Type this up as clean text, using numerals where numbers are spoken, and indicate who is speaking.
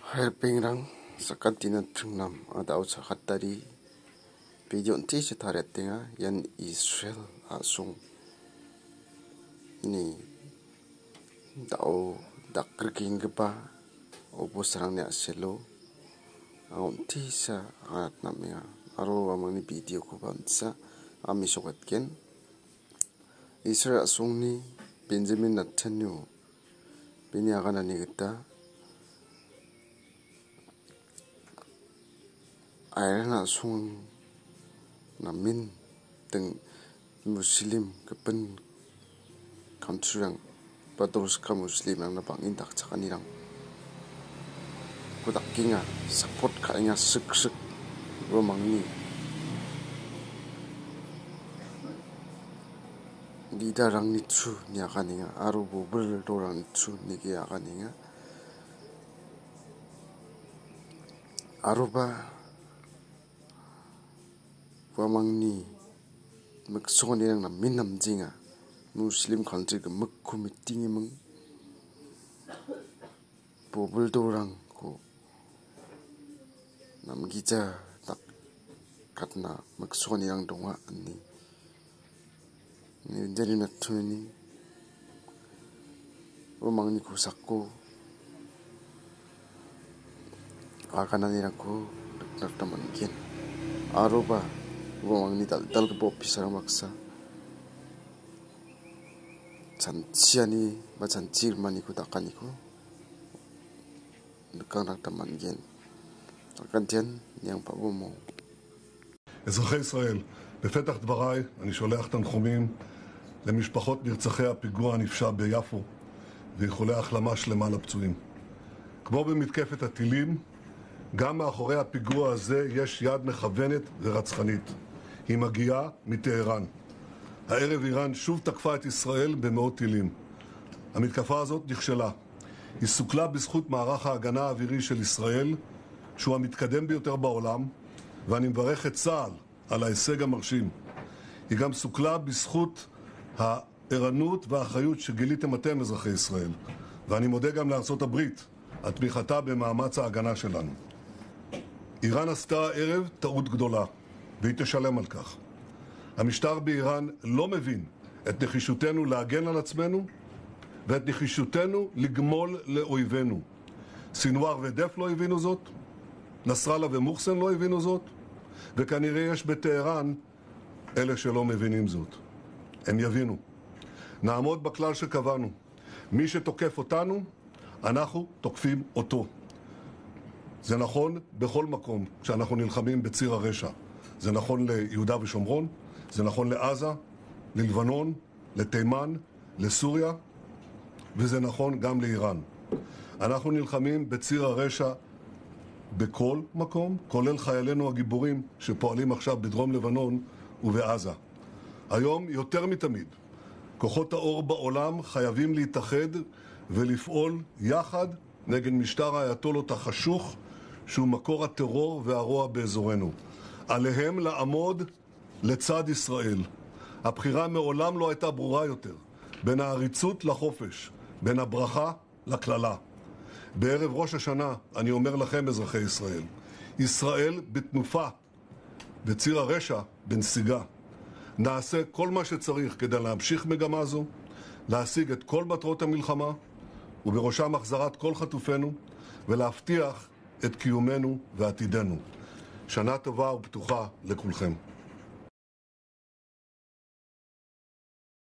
Speaker 1: Helpingrang sakatina tringnam adau sakatari pijon ti sitaretinga yan Israel asung ni dau dakrking gepa obosrang ne aselo aun ti sa arat namya aro amang ni video ko bansa ami sokatken Israel asung ni Benjamin Netanyahu bini akan ani kita airna sung namin teng muslim kepen kantrang patos ka muslim ang napangin tak sakanirang kudakinga support kanya sek romangni lidarang nitsu nya kaninga aru bobel dorang nitsu niki akaninga aruba wamangni maksoni yang na minam jinga muslim country ke mekku meeting emang bobel dorang ko nam gija tak katna maksoni yang donga ani ni jadi natuni wamangni ko sakko akanani rako nak teman kian aruba wamangni dal ke officer maksa canciani ba cancir mani ku takani ku dekang nak teman gen akan tian yang pak bomo
Speaker 2: אזרחי ישראל, בפתח דבריי אני שולח תנחומים למשפחות נרצחי הפיגוע הנפשע ביפו ואיחולי החלמה שלמה לפצועים. כמו במתקפת הטילים, גם מאחורי הפיגוע הזה יש יד מכוונת ורצחנית. היא מגיעה מטהרן. הערב איראן שוב תקפה את ישראל במאות טילים. המתקפה הזאת נכשלה. היא סוכלה בזכות מערך ההגנה האווירי של ישראל, שהוא המתקדם ביותר בעולם, ואני מברך את צה"ל על ההישג המרשים. היא גם סוכלה בזכות הערנות והאחריות שגיליתם אתם, אזרחי ישראל. ואני מודה גם לארצות הברית על תמיכתה במאמץ ההגנה שלנו. איראן עשתה הערב טעות גדולה, והיא תשלם על כך. המשטר באיראן לא מבין את נחישותנו להגן על עצמנו ואת נחישותנו לגמול לאויבינו. סינואר ודף לא הבינו זאת, נסראללה ומוחסן לא הבינו זאת, וכנראה יש בטהרן אלה שלא מבינים זאת. הם יבינו. נעמוד בכלל שקבענו. מי שתוקף אותנו, אנחנו תוקפים אותו. זה נכון בכל מקום כשאנחנו נלחמים בציר הרשע. זה נכון ליהודה ושומרון, זה נכון לעזה, ללבנון, לתימן, לסוריה, וזה נכון גם לאיראן. אנחנו נלחמים בציר הרשע בכל מקום, כולל חיילינו הגיבורים שפועלים עכשיו בדרום לבנון ובעזה. היום יותר מתמיד, כוחות האור בעולם חייבים להתאחד ולפעול יחד נגד משטר האייתולות החשוך שהוא מקור הטרור והרוע באזורנו. עליהם לעמוד לצד ישראל. הבחירה מעולם לא הייתה ברורה יותר, בין העריצות לחופש, בין הברכה לכללה. בערב ראש השנה אני אומר לכם, אזרחי ישראל, ישראל בתנופה וציר הרשע בנסיגה. נעשה כל מה שצריך כדי להמשיך מגמה זו, להשיג את כל מטרות המלחמה, ובראשם החזרת כל חטופינו, ולהבטיח את קיומנו ועתידנו. שנה טובה ופתוחה לכולכם.